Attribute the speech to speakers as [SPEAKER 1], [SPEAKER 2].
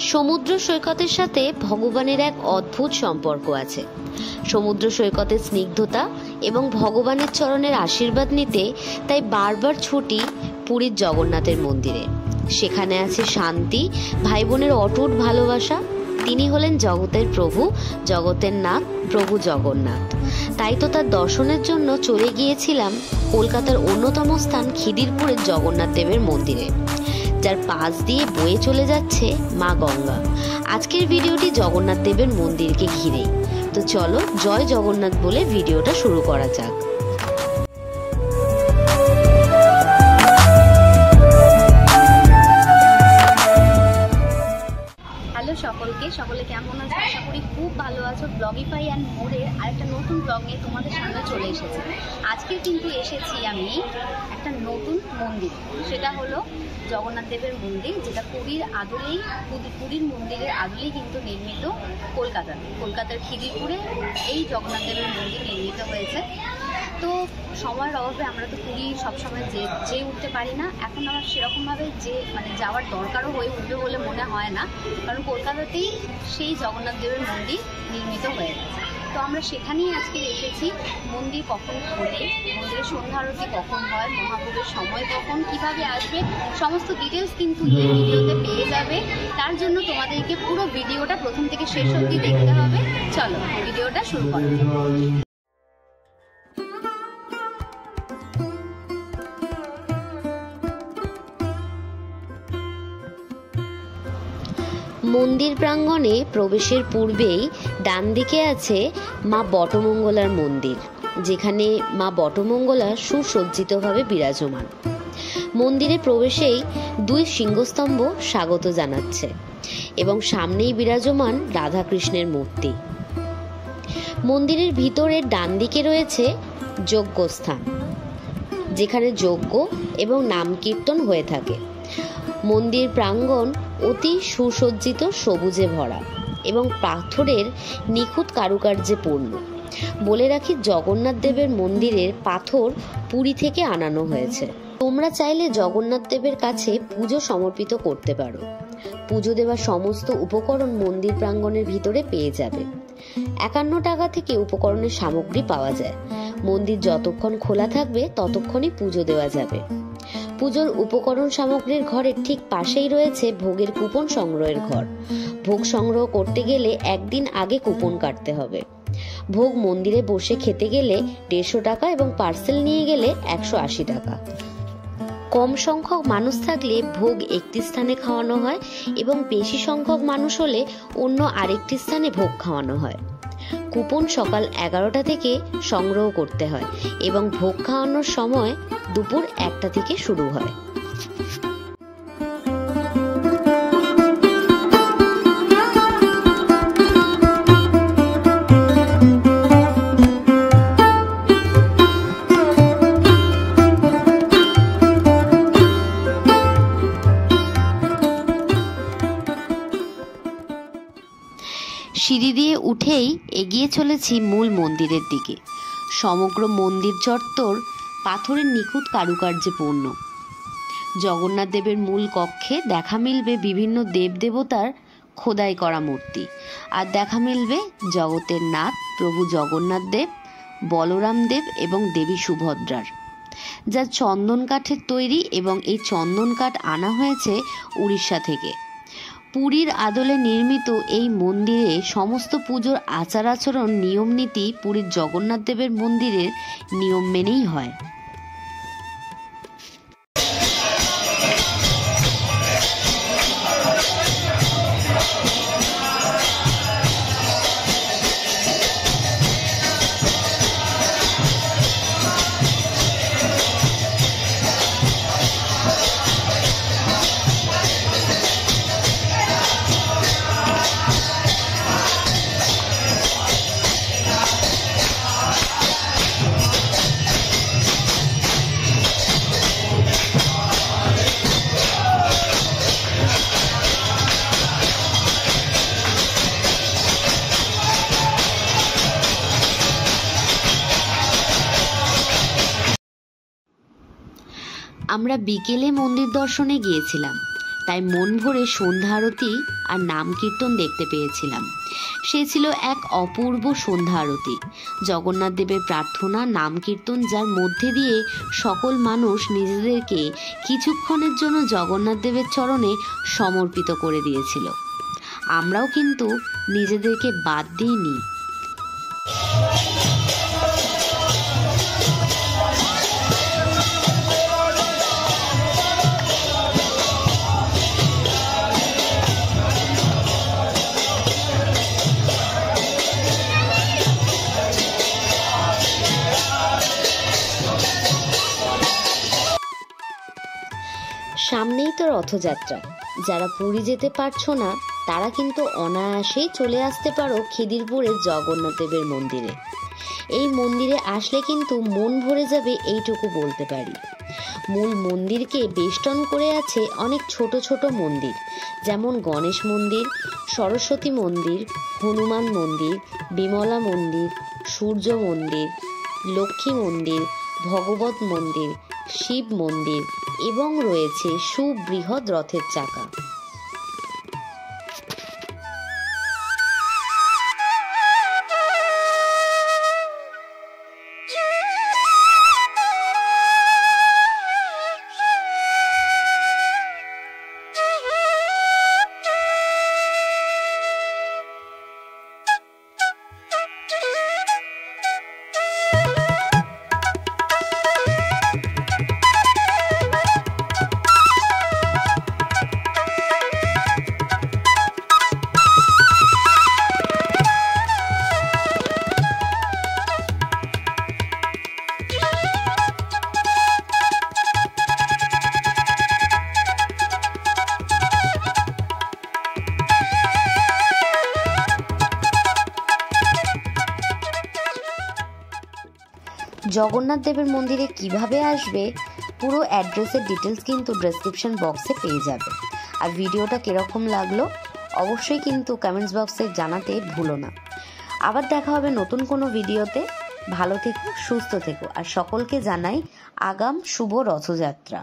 [SPEAKER 1] সমুদ্র সৈকতের সাথে ভগবানের এক অদ্ভুত সম্পর্ক আছে। সমুদ্র সৈকতের স্নিগ্ধতা এবং ভগবানের চরণের আশীর্বাদ নিতে তাই বারবার ছুটি পুরীর জগন্নাথের মন্দিরে। সেখানে আছে শান্তি, ভাই বোনের অটুট ভালোবাসা। তিনি হলেন জগতের প্রভু, জগতের নাথ, প্রভু জগন্নাথ। তাই তো তার দর্শনের জন্য চলে গিয়েছিলাম কলকাতার অন্যতম স্থান খিদিরপুরের জগন্নাথ দেবের মন্দিরে, যার পাশ দিয়ে বয়ে চলে যাচ্ছে মা গঙ্গা। আজকের ভিডিওটি জগন্নাথ দেবের মন্দিরকে ঘিরেই। তো চলো জয় জগন্নাথ বলে ভিডিওটা শুরু করা যাক। হ্যালো সকলে কেমন আছো? আশা করি খুব ভালো আছো। ব্লগিফাই অ্যান্ড মোড়ের আরেকটা নতুন ব্লগ নিয়ে তোমাদের সামনে চলে এসেছি। আজকে কিন্তু এসেছি আমি একটা নতুন মন্দির, সেটা হলো জগন্নাথ দেবের মন্দির, যেটা পুরীর মন্দিরের আদলেই কিন্তু নির্মিত কলকাতার খিদিরপুরে এই জগন্নাথ দেবের মন্দির নির্মিত হয়েছে। তো সময়ের অভাবে আমরা তো পুরী সবসময় যেয়ে উঠতে পারি না। এখন আমার সেরকমভাবে যাওয়ার দরকারও হয়ে উঠবে বলে মনে হয় না, কারণ কলকাতাতেই সেই জগন্নাথ দেবের মন্দির নির্মিত হয়ে গেছে। তো আমরা সেখানেই আজকে এসেছি। মন্দির কখন খোলে, মন্দিরের সন্ধ্যা আরতি কখন হয়, মহাভোগের সময় কখন, কিভাবে আসবে, সমস্ত ডিটেলস কিন্তু এই ভিডিওতে পেয়ে যাবে। তার জন্য তোমাদেরকে পুরো ভিডিওটা প্রথম থেকে শেষ অবধি দেখতে হবে। চলো ভিডিওটা শুরু করা যাক। মন্দির প্রাঙ্গণে প্রবেশের পূর্বেই ডান দিকে আছে মা বটমঙ্গলার মন্দির, যেখানে মা বটমঙ্গলা সুসজ্জিতভাবে বিরাজমান। মন্দিরে প্রবেশেই দুই সিংহস্তম্ভ স্বাগত জানাচ্ছে এবং সামনেই বিরাজমান রাধাকৃষ্ণের মূর্তি। মন্দিরের ভিতরের ডান দিকে রয়েছে যজ্ঞস্থান, যেখানে যজ্ঞ এবং নাম কীর্তন হয়ে থাকে। মন্দির প্রাঙ্গণ অতি সুসজ্জিত, সবুজে ভরা এবং পাথরের নিখুঁত কারুকার্যে পূর্ণ। বলে রাখি, জগন্নাথ দেবের মন্দিরের পাথর পুরী থেকে আনানো হয়েছে। তোমরা চাইলে জগন্নাথ দেবের কাছে পুজো সমর্পিত করতে পারো। পুজো দেওয়ার সমস্ত উপকরণ মন্দির প্রাঙ্গণের ভিতরে পেয়ে যাবে। 51 টাকা থেকে উপকরণের সামগ্রী পাওয়া যায়। মন্দির যতক্ষণ খোলা থাকবে ততক্ষণই পুজো দেওয়া যাবে। পুজোর উপকরণ সামগ্রীর ঘরের ঠিক পাশেই রয়েছে ভোগের কুপন সংগ্রহের ঘর। ভোগ সংগ্রহ করতে গেলে একদিন আগে কুপন কাটতে হবে। ভোগ মন্দিরে বসে খেতে গেলে 150 টাকা এবং পার্সেল নিয়ে গেলে 180 টাকা। কম সংখ্যক মানুষ থাকলে ভোগ একটি স্থানে খাওয়ানো হয় এবং বেশি সংখ্যক মানুষ হলে অন্য আরেকটি স্থানে ভোগ খাওয়ানো হয়। কুপন সকাল 11টা থেকে সংগ্রহ করতে হয় এবং ভোগ খাওয়ানোর সময় দুপুর 1টা থেকে শুরু হয়। সিঁড়ি দিয়ে উঠেই এগিয়ে চলেছি মূল মন্দিরের দিকে। সমগ্র মন্দির চত্বর পাথরের নিখুঁত কারুকার্যে পূর্ণ। জগন্নাথ দেবের মূল কক্ষে দেখা মিলবে বিভিন্ন দেবদেবতার খোদাই করা মূর্তি, আর দেখা মিলবে জগতের নাথ প্রভু জগন্নাথ দেব, বলরাম দেব এবং দেবী সুভদ্রার, যা চন্দন কাঠের তৈরি এবং এই চন্দন কাঠ আনা হয়েছে উড়িষ্যা থেকে। পুরীর আদলে নির্মিত এই মন্দিরে সমস্ত পুজোর আচার আচরণ, নিয়ম নীতি পুরীর জগন্নাথ দেবের মন্দিরের নিয়ম মেনেই হয়। আমরা বিকেলে মন্দির দর্শনে গিয়েছিলাম। তাই মন ভরে সন্ধ্যা আরতি আর নাম কীর্তন দেখতে পেয়েছিলাম। সে ছিল এক অপূর্ব সন্ধ্যা আরতি। জগন্নাথ দেবের প্রার্থনা, নাম কীর্তন, যার মধ্যে দিয়ে সকল মানুষ নিজেদেরকে কিছুক্ষণের জন্য জগন্নাথ দেবের চরণে সমর্পিত করে দিয়েছিল। আমরাও কিন্তু নিজেদেরকে বাদ দিইনি। সামনেই তো রথযাত্রা। যারা পুরী যেতে পারছো না তারা কিন্তু অনায়াসেই চলে আসতে পারো খিদিরপুরের জগন্নাথ দেবের মন্দিরে। এই মন্দিরে আসলে কিন্তু মন ভরে যাবে এইটুকু বলতে পারি। মূল মন্দিরকে বেষ্টন করে আছে অনেক ছোট ছোট মন্দির, যেমন গণেশ মন্দির, সরস্বতী মন্দির, হনুমান মন্দির, বিমলা মন্দির, সূর্য মন্দির, লক্ষ্মী মন্দির, ভগবত মন্দির, শিব মন্দির এবং রয়েছে সুবৃহৎ রথের চাকা। জগন্নাথ দেবের মন্দিরে কিভাবে আসবে পুরো অ্যাড্রেসের ডিটেলস কিন্তু ডেসক্রিপশন বক্সে পেয়ে যাবে। আর ভিডিওটা কিরকম লাগলো অবশ্যই কিন্তু কমেন্টস বক্সে জানাতে ভুলো না। আবার দেখা হবে নতুন কোনো ভিডিওতে। ভালো থেকো, সুস্থ থেকো, আর সকলকে জানাই আগাম শুভ রথযাত্রা।